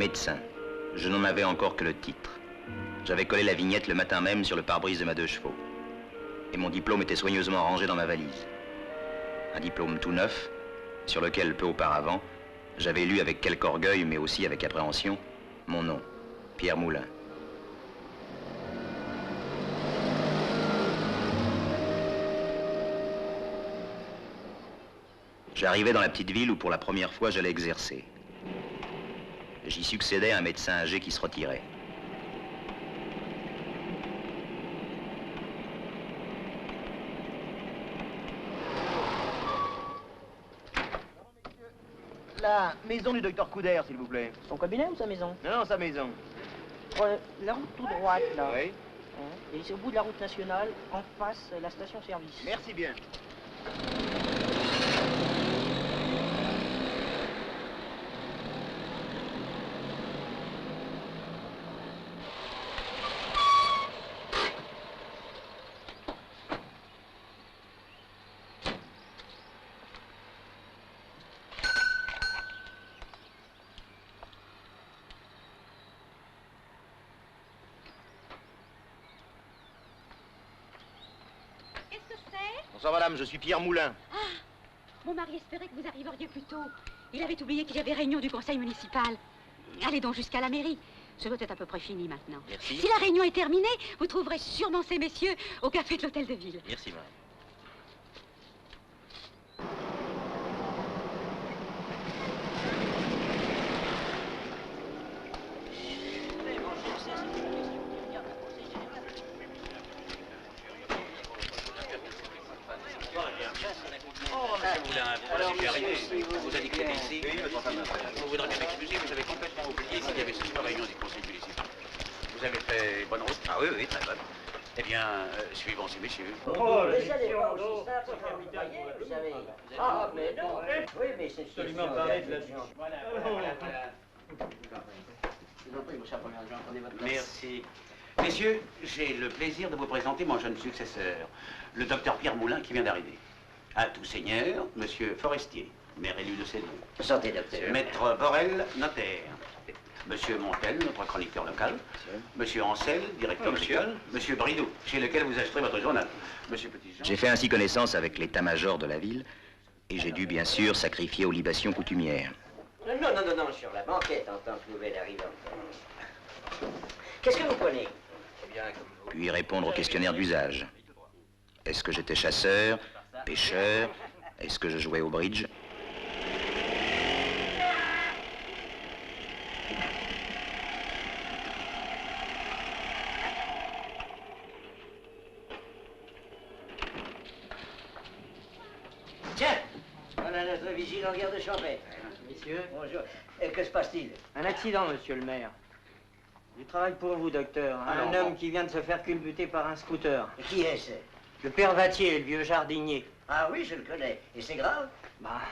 médecin. Je n'en avais encore que le titre. J'avais collé la vignette le matin même sur le pare-brise de ma 2 chevaux. Et mon diplôme était soigneusement rangé dans ma valise. Un diplôme tout neuf, sur lequel, peu auparavant, j'avais lu avec quelque orgueil, mais aussi avec appréhension, mon nom, Pierre Moulin. J'arrivais dans la petite ville où pour la première fois j'allais exercer. J'y succédais à un médecin âgé qui se retirait. La maison du docteur Couder, s'il vous plaît. Son cabinet ou sa maison? Non, sa maison. La route tout droite, là. Oui. Et c'est au bout de la route nationale, en face, la station-service. Merci bien. Bonsoir madame, je suis Pierre Moulin. Ah, mon mari espérait que vous arriveriez plus tôt. Il avait oublié qu'il y avait réunion du conseil municipal. Allez donc jusqu'à la mairie. Ce doit être à peu près fini maintenant. Merci. Si la réunion est terminée, vous trouverez sûrement ces messieurs au café de l'hôtel de ville. Merci madame. Vous indiquez ici. Vous voudrez bien m'excuser, vous avez complètement oublié qu'il y avait ce soir réunion du conseil municipal. Vous avez fait bonne route? Ah oui, oui, très bonne. Eh bien, suivons ces messieurs. Oh, mais ça dépend aussi ça, pour faire vous payer, vous savez. Ah, mais non. Oui, mais c'est Absolument pareil de la viande. Voilà. Merci. Messieurs, j'ai le plaisir de vous présenter mon jeune successeur, le docteur Pierre Moulin qui vient d'arriver. À tout seigneur, monsieur Forestier, maire élu de Cédon. Santé, docteur. Maître Borel, notaire. Monsieur Montel, notre chroniqueur local. Monsieur Ancel, directeur médical. Monsieur Bridoux, chez lequel vous acheterez votre journal. Monsieur Petitjean. J'ai fait ainsi connaissance avec l'état-major de la ville et j'ai dû bien sûr sacrifier aux libations coutumières. Non, sur la banquette en tant que nouvel arrivant. Qu'est-ce que vous prenez? Puis répondre au questionnaire d'usage. Est-ce que j'étais chasseur, pêcheur? Est-ce que je jouais au bridge? Tiens, voilà notre vigilant garde champêtre. Messieurs, Bonjour. Que se passe-t-il? un accident, monsieur le maire. Du travail pour vous, docteur. Un homme qui vient de se faire culbuter par un scooter. Qui est-ce? Le père Vatier, le vieux jardinier. Ah oui, je le connais. Et c'est grave? Bah,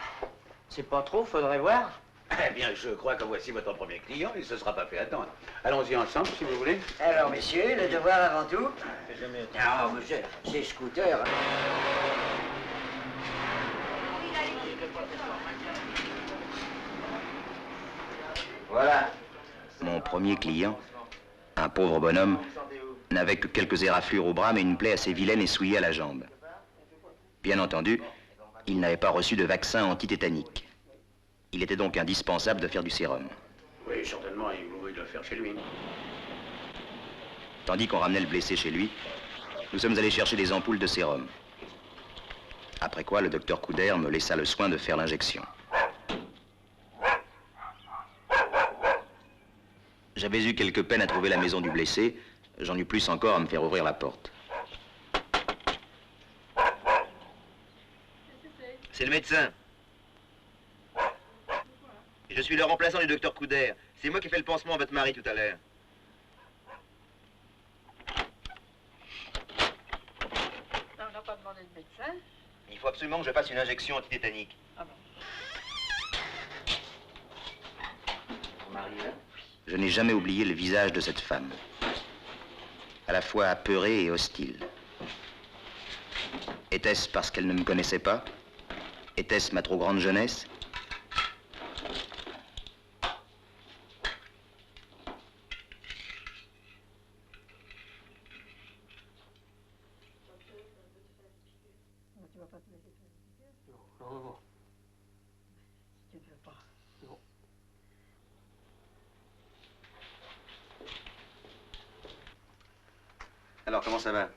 c'est pas trop, faudrait voir. Eh bien, je crois que voici votre premier client, il ne se sera pas fait attendre. Allons-y ensemble, si vous voulez. Alors, messieurs, le devoir avant tout. Ah, monsieur, c'est scooter. Voilà. Mon premier client, un pauvre bonhomme, n'avait que quelques éraflures au bras, mais une plaie assez vilaine et souillée à la jambe. Bien entendu, il n'avait pas reçu de vaccin antitétanique. Il était donc indispensable de faire du sérum. Oui, certainement, il vous de le faire chez lui. Tandis qu'on ramenait le blessé chez lui, nous sommes allés chercher des ampoules de sérum. Après quoi, le docteur Couder me laissa le soin de faire l'injection. J'avais eu quelque peine à trouver la maison du blessé, j'en eus plus encore à me faire ouvrir la porte. C'est le médecin. Je suis le remplaçant du docteur Couder. C'est moi qui ai fait le pansement à votre mari tout à l'heure. On n'a pas demandé de médecin. Il faut absolument que je fasse une injection antitétanique. Ah bon? Je n'ai jamais oublié le visage de cette femme, à la fois apeurée et hostile. Était-ce parce qu'elle ne me connaissait pas? Était-ce ma trop grande jeunesse? Tu vas pas te laisser faire. Non, non. Si tu ne veux pas. Non. Alors, comment ça va?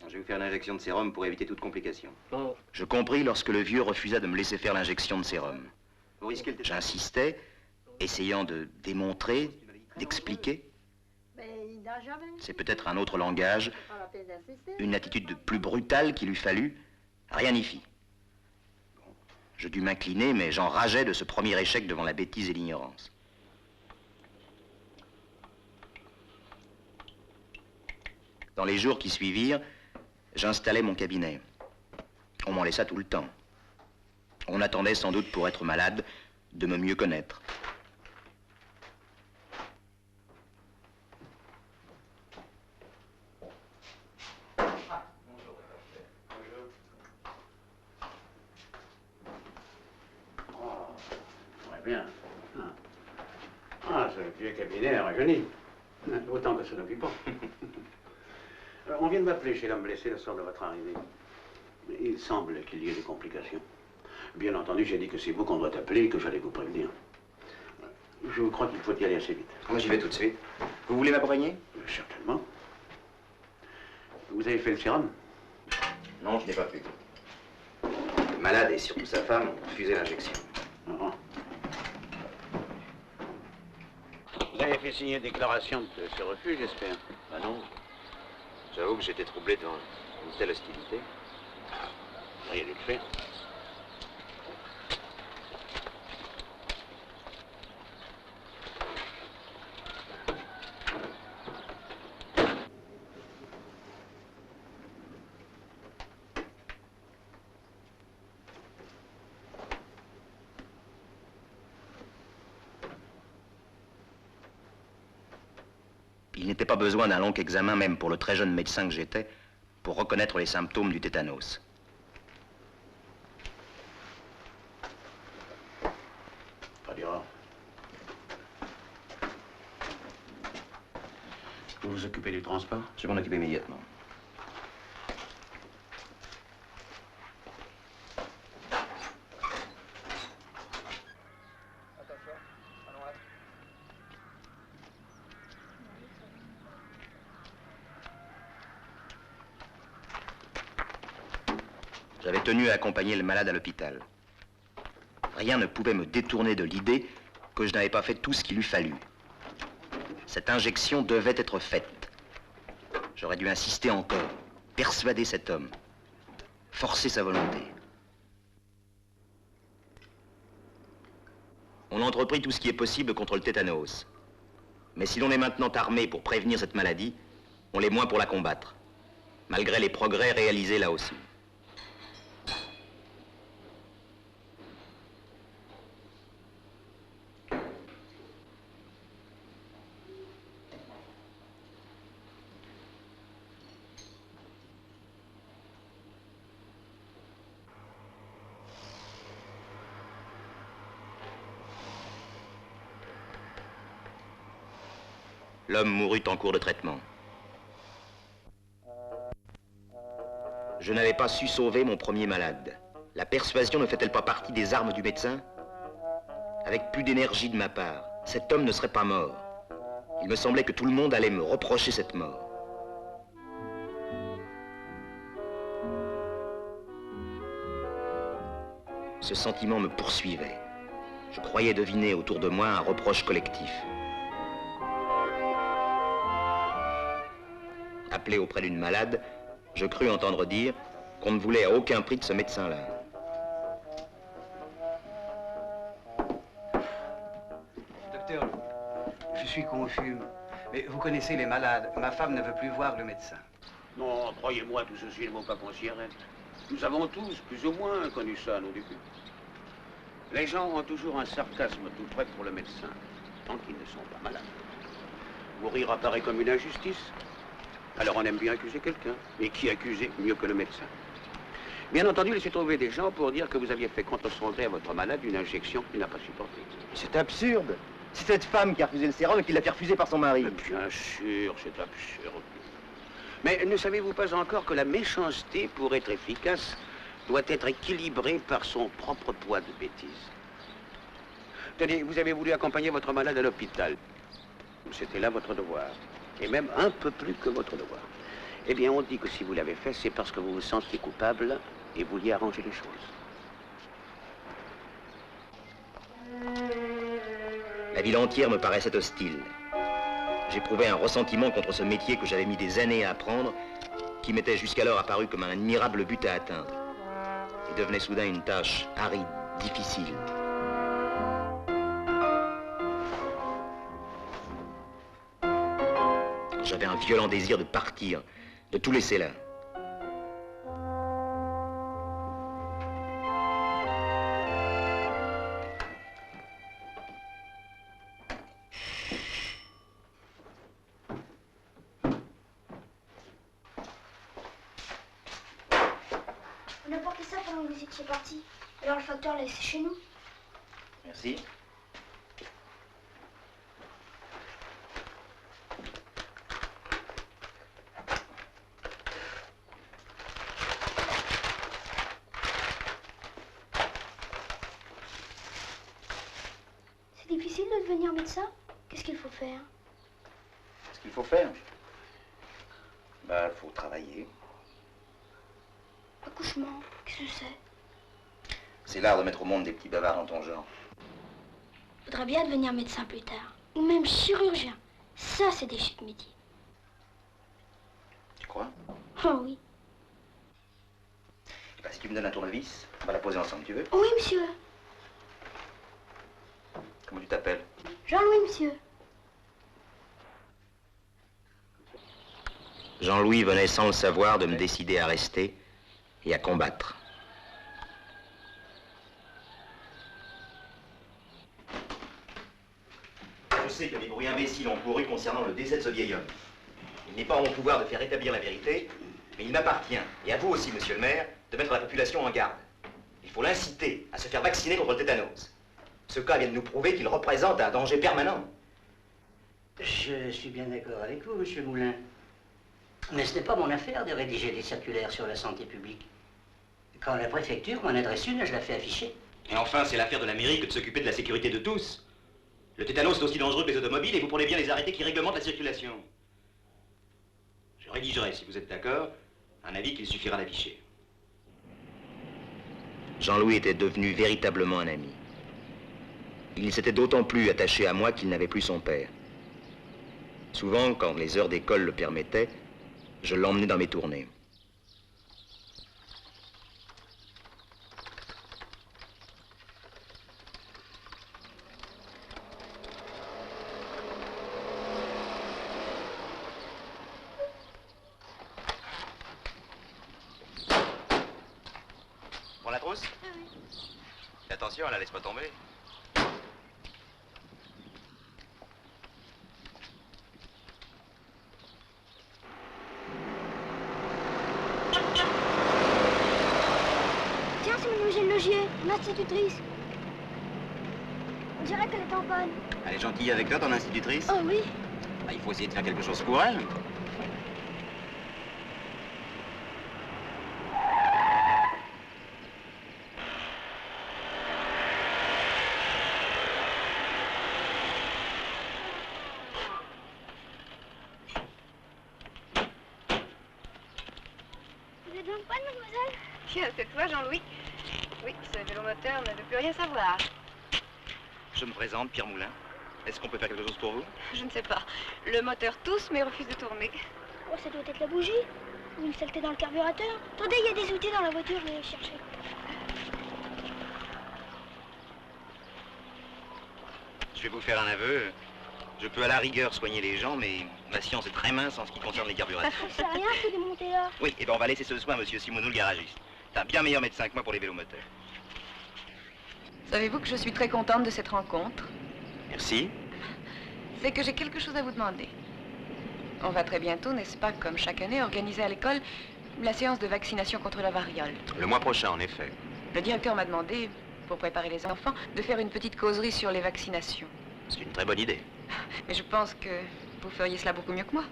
Je vais vous faire une injection de sérum pour éviter toute complication. Non. Je compris lorsque le vieux refusa de me laisser faire l'injection de sérum. Vous risquez le J'insistais, essayant de démontrer, d'expliquer. Mais il n'a jamais. C'est peut-être un autre langage, Pas la peine d'insister. une attitude plus brutale qu'il eût fallu. Rien n'y fit. Je dus m'incliner, mais j'enrageais de ce premier échec devant la bêtise et l'ignorance. Dans les jours qui suivirent, j'installai mon cabinet. On m'en laissa tout le temps. On attendait sans doute pour être malade de me mieux connaître. Bien. Ah, ce vieux cabinet a rajeuni. Autant que ça n'occupe pas. On vient de m'appeler chez l'homme blessé le soir de votre arrivée. Il semble qu'il y ait des complications. Bien entendu, j'ai dit que c'est vous qu'on doit appeler et que j'allais vous prévenir. Je crois qu'il faut y aller assez vite. Moi, j'y vais tout de suite. Vous voulez m'accompagner? Certainement. Vous avez fait le sérum? Non, je n'ai pas pu. Le malade et surtout sa femme ont refusé l'injection. Ah. Vous avez fait signer une déclaration de ce refus, j'espère? Ah non. J'avoue que j'étais troublé devant une telle hostilité. Rien dû le faire. Il n'était pas besoin d'un long examen, même pour le très jeune médecin que j'étais, pour reconnaître les symptômes du tétanos. Pas d'erreur. Vous vous occupez du transport? Je vais m'en occuper immédiatement. J'avais tenu à accompagner le malade à l'hôpital. Rien ne pouvait me détourner de l'idée que je n'avais pas fait tout ce qu'il eût fallu. Cette injection devait être faite. J'aurais dû insister encore, persuader cet homme, forcer sa volonté. On entreprit tout ce qui est possible contre le tétanos. Mais si l'on est maintenant armé pour prévenir cette maladie, on l'est moins pour la combattre, malgré les progrès réalisés là aussi. L'homme mourut en cours de traitement. Je n'avais pas su sauver mon premier malade. La persuasion ne fait-elle pas partie des armes du médecin? Avec plus d'énergie de ma part, cet homme ne serait pas mort. Il me semblait que tout le monde allait me reprocher cette mort. Ce sentiment me poursuivait. Je croyais deviner autour de moi un reproche collectif. Appelé auprès d'une malade, je crus entendre dire qu'on ne voulait à aucun prix de ce médecin-là. Docteur, je suis confus. Mais vous connaissez les malades. Ma femme ne veut plus voir le médecin. Non, croyez-moi, tout ceci ne vaut pas qu'on s'y arrête. Nous avons tous, plus ou moins, connu ça à nos débuts. Les gens ont toujours un sarcasme tout prêt pour le médecin, tant qu'ils ne sont pas malades. Mourir apparaît comme une injustice. Alors on aime bien accuser quelqu'un. Et qui accuser mieux que le médecin? Bien entendu, laissez trouver des gens pour dire que vous aviez fait contre son gré à votre malade une injection qu'il n'a pas supportée. C'est absurde. C'est cette femme qui a refusé le sérum et qui l'a fait refuser par son mari. Mais bien sûr, c'est absurde. Mais ne savez-vous pas encore que la méchanceté, pour être efficace, doit être équilibrée par son propre poids de bêtises? Tenez, vous avez voulu accompagner votre malade à l'hôpital. C'était là votre devoir. Et même un peu plus que votre devoir. Eh bien, on dit que si vous l'avez fait, c'est parce que vous vous sentiez coupable et vouliez arranger les choses. La ville entière me paraissait hostile. J'éprouvais un ressentiment contre ce métier que j'avais mis des années à apprendre, qui m'était jusqu'alors apparu comme un admirable but à atteindre, et devenait soudain une tâche aride, difficile. J'avais un violent désir de partir, de tout laisser là. On a porté ça pendant que vous étiez partis. Alors le facteur l'a laissé chez nous. Merci. C'est difficile de devenir médecin? Qu'est-ce qu'il faut faire? Ce qu'il faut faire, faut travailler. Accouchement, qu'est-ce que c'est? C'est l'art de mettre au monde des petits bavards dans ton genre. Je voudrais bien devenir médecin plus tard. Ou même chirurgien. Ça, c'est des chics métiers. Tu crois? Oh oui. Si tu me donnes un tournevis, on va la poser ensemble, tu veux? Oui, monsieur. Comment tu t'appelles? Jean-Louis, monsieur. Jean-Louis venait sans le savoir de me décider à rester et à combattre. Je sais que des bruits imbéciles ont couru concernant le décès de ce vieil homme. Il n'est pas en mon pouvoir de faire établir la vérité, mais il m'appartient, et à vous aussi, monsieur le maire, de mettre la population en garde. Il faut l'inciter à se faire vacciner contre le tétanos. Ce cas vient de nous prouver qu'il représente un danger permanent. Je suis bien d'accord avec vous, monsieur Moulin. Mais ce n'est pas mon affaire de rédiger des circulaires sur la santé publique. Quand la préfecture m'en adresse une, je la fais afficher. Et enfin, c'est l'affaire de la mairie que de s'occuper de la sécurité de tous. Le tétanos est aussi dangereux que les automobiles et vous prenez bien les arrêtés qui réglementent la circulation. Je rédigerai, si vous êtes d'accord, un avis qu'il suffira d'afficher. Jean-Louis était devenu véritablement un ami. Il s'était d'autant plus attaché à moi qu'il n'avait plus son père. Souvent, quand les heures d'école le permettaient, je l'emmenais dans mes tournées. Bon, la trousse? Ah oui. Attention, la laisse pas tomber. Tiens, c'est Mademoiselle Logier, l'institutrice. On dirait qu'elle est en panne. Elle est gentille avec toi, ton institutrice? Oh oui. Il faut essayer de faire quelque chose pour elle. Vous êtes en panne, mademoiselle? Tiens, c'est toi, Jean-Louis? Oui, ce vélomoteur ne veut plus rien savoir. Je me présente, Pierre Moulin. Est-ce qu'on peut faire quelque chose pour vous? Je ne sais pas. Le moteur tousse, mais refuse de tourner. Oh, ça doit être la bougie. Ou une saleté dans le carburateur. Attendez, il y a des outils dans la voiture, je vais les chercher. Je vais vous faire un aveu. Je peux à la rigueur soigner les gens, mais ma science est très mince en ce qui concerne les carburateurs. C'est rien, tout démonter là. Oui, et ben on va laisser ce soin à monsieur Simonou, le garagiste. C'est un bien meilleur médecin que moi pour les vélomoteurs. Savez-vous que je suis très contente de cette rencontre? Merci. C'est que j'ai quelque chose à vous demander. On va très bientôt, n'est-ce pas, comme chaque année, organiser à l'école la séance de vaccination contre la variole. Le mois prochain, en effet. Le directeur m'a demandé, pour préparer les enfants, de faire une petite causerie sur les vaccinations. C'est une très bonne idée. Mais je pense que vous feriez cela beaucoup mieux que moi.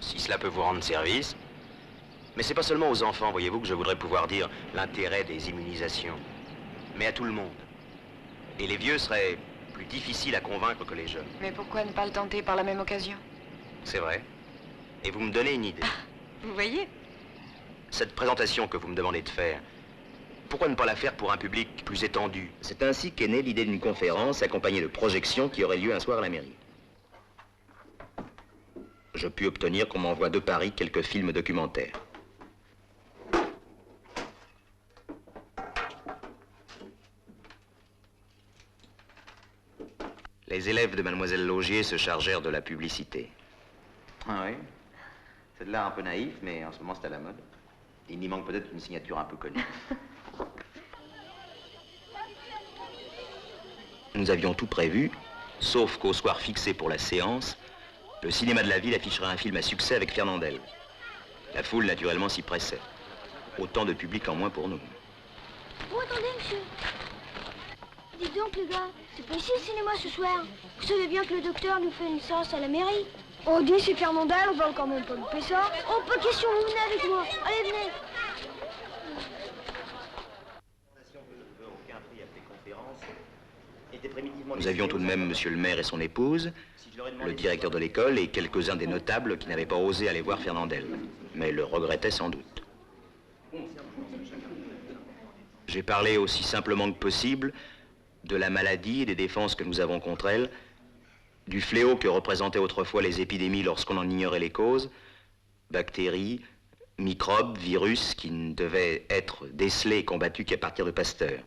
si cela peut vous rendre service. Mais c'est pas seulement aux enfants, voyez-vous, que je voudrais pouvoir dire l'intérêt des immunisations, mais à tout le monde. Et les vieux seraient plus difficiles à convaincre que les jeunes. Mais pourquoi ne pas le tenter par la même occasion? C'est vrai. Et vous me donnez une idée. Vous voyez? Cette présentation que vous me demandez de faire, pourquoi ne pas la faire pour un public plus étendu? C'est ainsi qu'est née l'idée d'une conférence accompagnée de projections qui aurait lieu un soir à la mairie. Je puis obtenir qu'on m'envoie de Paris quelques films documentaires. Les élèves de Mademoiselle Laugier se chargèrent de la publicité. Ah oui, c'est de l'art un peu naïf, mais en ce moment c'est à la mode. Il y manque peut-être une signature un peu connue. Nous avions tout prévu, sauf qu'au soir fixé pour la séance, le cinéma de la ville afficherait un film à succès avec Fernandel. La foule, naturellement, s'y pressait. Autant de public en moins pour nous. Oh, attendez, monsieur. Dites donc, les gars, c'est pas ici le cinéma ce soir. Vous savez bien que le docteur nous fait une séance à la mairie. Oh, dis, c'est Fernandel, on va quand même pas louper ça. Oh, pas question, vous venez avec moi. Allez, venez. Nous avions tout de même monsieur le maire et son épouse, le directeur de l'école et quelques-uns des notables qui n'avaient pas osé aller voir Fernandel, mais le regrettaient sans doute. J'ai parlé aussi simplement que possible de la maladie et des défenses que nous avons contre elle, du fléau que représentaient autrefois les épidémies lorsqu'on en ignorait les causes, bactéries, microbes, virus qui ne devaient être décelés et combattus qu'à partir de Pasteur.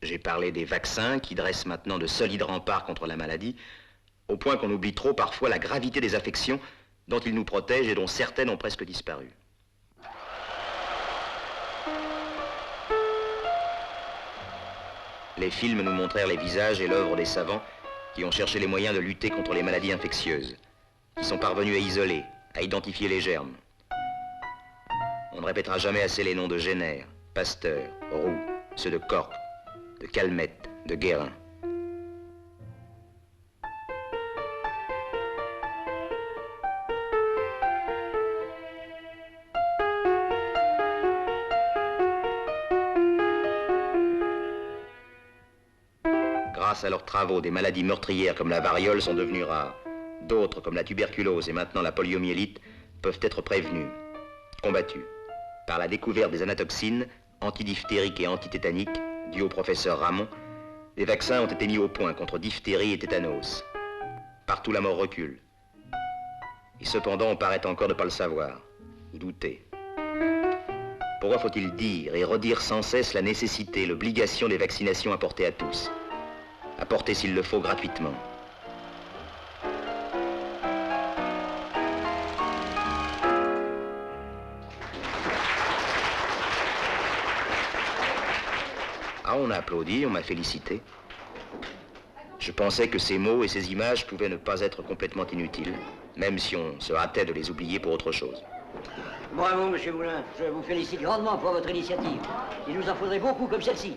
J'ai parlé des vaccins qui dressent maintenant de solides remparts contre la maladie, au point qu'on oublie trop parfois la gravité des affections dont ils nous protègent et dont certaines ont presque disparu. Les films nous montrèrent les visages et l'œuvre des savants qui ont cherché les moyens de lutter contre les maladies infectieuses, qui sont parvenus à isoler, à identifier les germes. On ne répétera jamais assez les noms de Jenner, Pasteur, Roux, ceux de Cork, de Calmette, de Guérin. Grâce à leurs travaux, des maladies meurtrières comme la variole sont devenues rares. D'autres, comme la tuberculose et maintenant la poliomyélite, peuvent être prévenues, combattues, par la découverte des anatoxines, antidiphtériques et antitétaniques, dues au professeur Ramon. Des vaccins ont été mis au point contre diphtérie et tétanos. Partout la mort recule. Et cependant, on paraît encore ne pas le savoir, ou douter. Pourquoi faut-il dire et redire sans cesse la nécessité, l'obligation des vaccinations apportées à tous? Apportées s'il le faut gratuitement. Ah, on a applaudi, on m'a félicité. Je pensais que ces mots et ces images pouvaient ne pas être complètement inutiles, même si on se hâtait de les oublier pour autre chose. Bravo, monsieur Moulin. Je vous félicite grandement pour votre initiative. Il nous en faudrait beaucoup comme celle-ci.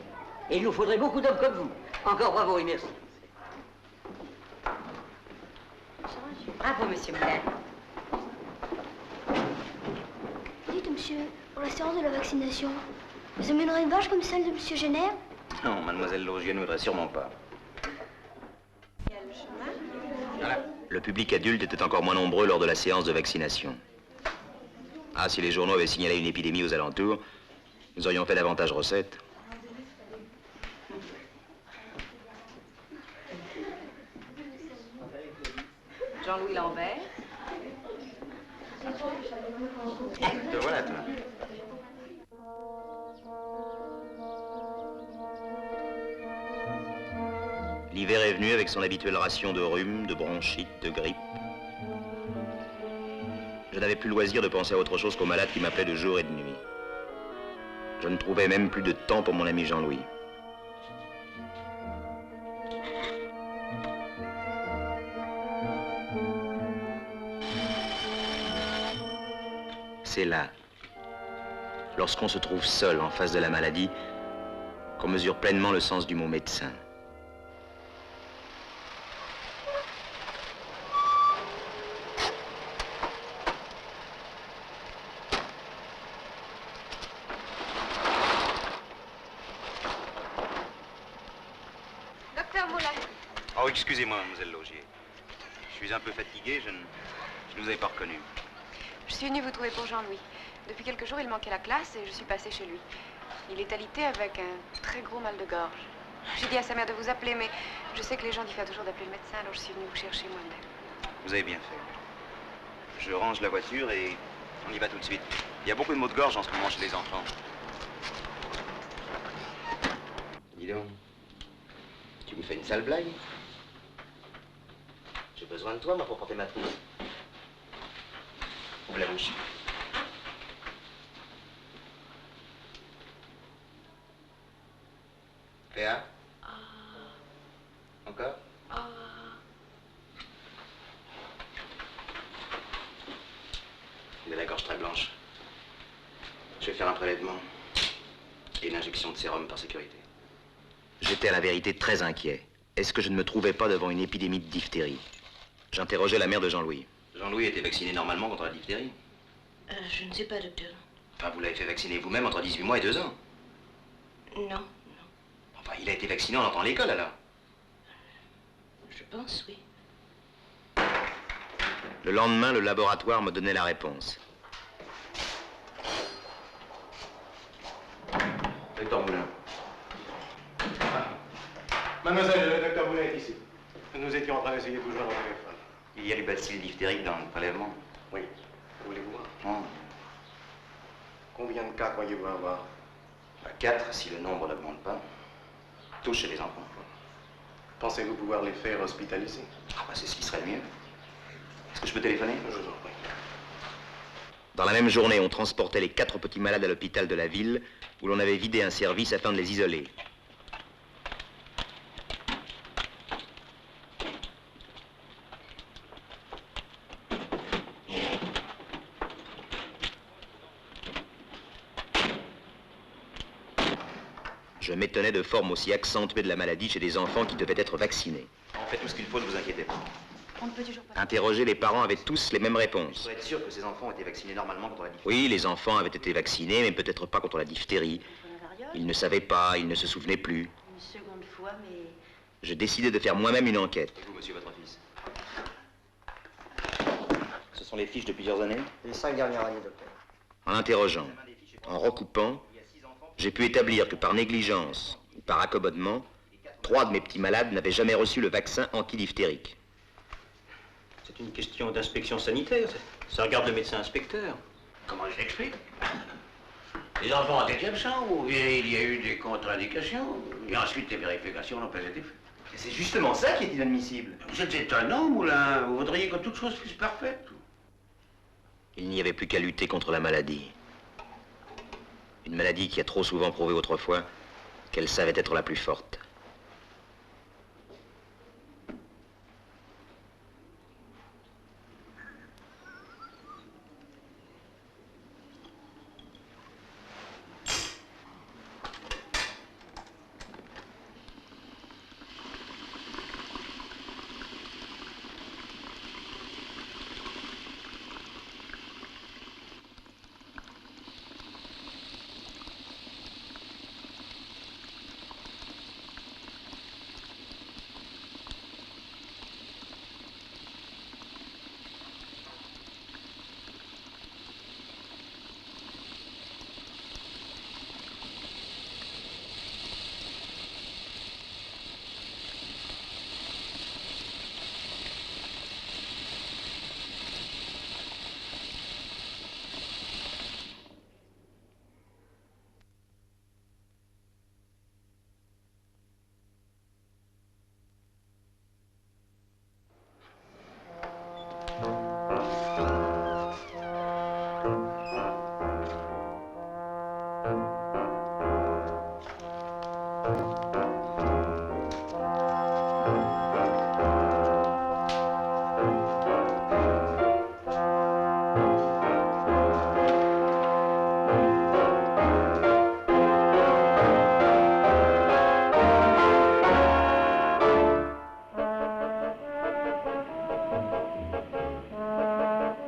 Et il nous faudrait beaucoup d'hommes comme vous. Encore bravo et merci. Bravo, monsieur Moulin. Dites, monsieur, pour la séance de la vaccination, vous amènerez une vache comme celle de monsieur Jenner? Non, mademoiselle Laugier ne voudrait sûrement pas. Voilà. Le public adulte était encore moins nombreux lors de la séance de vaccination. Ah, si les journaux avaient signalé une épidémie aux alentours, nous aurions fait davantage recettes. Jean-Louis Lambert. Te voilà, toi. L'hiver est venu avec son habituelle ration de rhume, de bronchite, de grippe. Je n'avais plus le loisir de penser à autre chose qu'aux malades qui m'appelaient de jour et de nuit. Je ne trouvais même plus de temps pour mon ami Jean-Louis. C'est là, lorsqu'on se trouve seul en face de la maladie, qu'on mesure pleinement le sens du mot médecin. excusez-moi, mademoiselle Laugier. Je suis un peu fatigué, je ne vous avais pas reconnu. Je suis venue vous trouver pour Jean-Louis. Depuis quelques jours, il manquait la classe et je suis passée chez lui. Il est alité avec un très gros mal de gorge. J'ai dit à sa mère de vous appeler, mais je sais que les gens diffèrent toujours d'appeler le médecin, alors je suis venue vous chercher moi-même. Vous avez bien fait. Je range la voiture et on y va tout de suite. Il y a beaucoup de maux de gorge en ce moment chez les enfants. Dis donc, tu me fais une sale blague? J'ai besoin de toi, moi, pour porter ma trousse. Ouvre la bouche. Léa? Encore? Il a la gorge très blanche. Je vais faire un prélèvement et une injection de sérum par sécurité. J'étais à la vérité très inquiet. Est-ce que je ne me trouvais pas devant une épidémie de diphtérie? J'interrogeais la mère de Jean-Louis. Jean-Louis était vacciné normalement contre la diphtérie? Je ne sais pas, docteur. Enfin, vous l'avez fait vacciner vous-même entre 18 mois et 2 ans. Non. Enfin, il a été vacciné en entrant à l'école, alors? Je pense, oui. Le lendemain, le laboratoire me donnait la réponse. Docteur Moulin. Mademoiselle, le docteur Moulin est ici. Nous étions en train d'essayer de vous joindre au téléphone. Il y a du bacille diphtérique dans le prélèvement? Oui. Voulez-vous voir? Non. Combien de cas croyez-vous avoir? 4, si le nombre n'augmente pas. Tous chez les enfants. Pensez-vous pouvoir les faire hospitaliser? C'est ce qui serait le mieux. Est-ce que je peux téléphoner? Je vous en prie. Dans la même journée, on transportait les 4 petits malades à l'hôpital de la ville, où l'on avait vidé un service afin de les isoler. Je m'étonnais de formes aussi accentuées de la maladie chez des enfants qui devaient être vaccinés. On fait tout ce qu'il faut, ne vous inquiétez pas. On ne peut toujours pas... Interrogés, les parents avaient tous les mêmes réponses. Pour être sûr que ces enfants ont été vaccinés normalement contre la diphtérie. Oui, les enfants avaient été vaccinés, mais peut-être pas contre la diphtérie. Ils ne savaient pas, ils ne se souvenaient plus. Une seconde fois, mais... Je décidai de faire moi-même une enquête. Et vous, monsieur, votre fils? Ce sont les fiches de plusieurs années? Les 5 dernières années, docteur. En interrogeant, en recoupant, j'ai pu établir que par négligence ou par accommodement, 3 de mes petits malades n'avaient jamais reçu le vaccin antidiphtérique. C'est une question d'inspection sanitaire. Ça regarde le médecin inspecteur. Comment je l'explique? Les enfants ont été absents ou bien il y a eu des contre-indications et ensuite les vérifications n'ont pas été faites. C'est justement ça qui est inadmissible. C'est étonnant, Moulin. Vous voudriez que toute chose fût parfaite. Il n'y avait plus qu'à lutter contre la maladie. Une maladie qui a trop souvent prouvé autrefois qu'elle savait être la plus forte.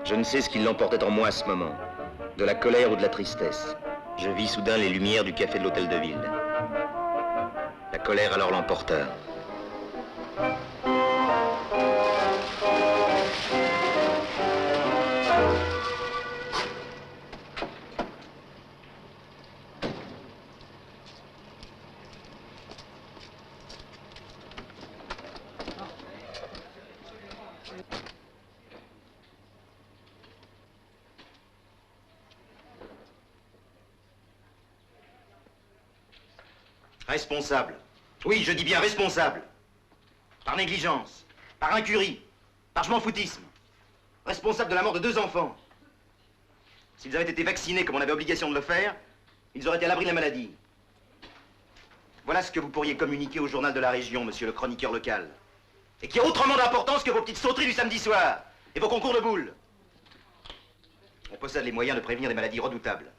Je ne sais ce qui l'emportait en moi à ce moment, de la colère ou de la tristesse. Je vis soudain les lumières du café de l'hôtel de ville. La colère alors l'emporta. responsable. Oui, je dis bien responsable. Par négligence, par incurie, par je m'en foutisme. Responsable de la mort de 2 enfants. S'ils avaient été vaccinés comme on avait obligation de le faire, ils auraient été à l'abri de la maladie. Voilà ce que vous pourriez communiquer au journal de la région, monsieur le chroniqueur local. Et qui a autrement d'importance que vos petites sauteries du samedi soir et vos concours de boules. On possède les moyens de prévenir des maladies redoutables.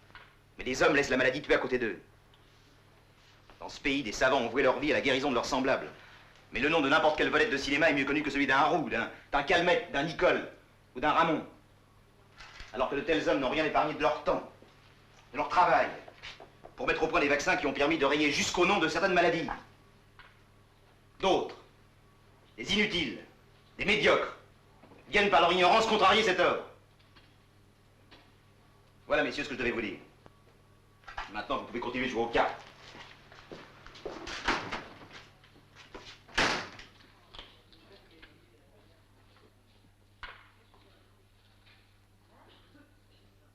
Mais des hommes laissent la maladie tuer à côté d'eux. Dans ce pays, des savants ont voué leur vie à la guérison de leurs semblables. Mais le nom de n'importe quelle vedette de cinéma est mieux connu que celui d'un Roux, d'un Calmette, d'un Nicole ou d'un Ramon. Alors que de tels hommes n'ont rien épargné de leur temps, de leur travail, pour mettre au point des vaccins qui ont permis de rayer jusqu'au nom de certaines maladies. D'autres, des inutiles, des médiocres, viennent par leur ignorance contrarier cet ordre. Voilà, messieurs, ce que je devais vous dire. Maintenant, vous pouvez continuer de jouer aux cartes.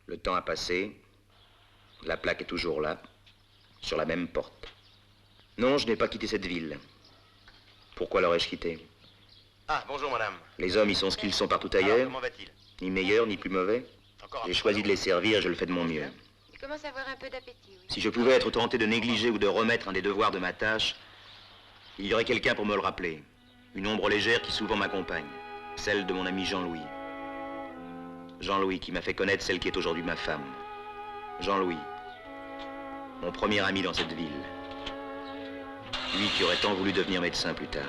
Le temps a passé. La plaque est toujours là, sur la même porte. Non, je n'ai pas quitté cette ville. Pourquoi l'aurais-je quitté? Ah, bonjour, madame. Les hommes, ils sont ce qu'ils sont partout Alors, ailleurs. comment va-t-il? Ni meilleurs, ni plus mauvais. J'ai choisi de les servir et je le fais de mon mieux. Il commence à avoir un peu d'appétit, oui. Si je pouvais être tenté de négliger ou de remettre un des devoirs de ma tâche, il y aurait quelqu'un pour me le rappeler. Une ombre légère qui souvent m'accompagne. Celle de mon ami Jean-Louis. Jean-Louis qui m'a fait connaître celle qui est aujourd'hui ma femme. Jean-Louis, mon premier ami dans cette ville. Lui qui aurait tant voulu devenir médecin plus tard.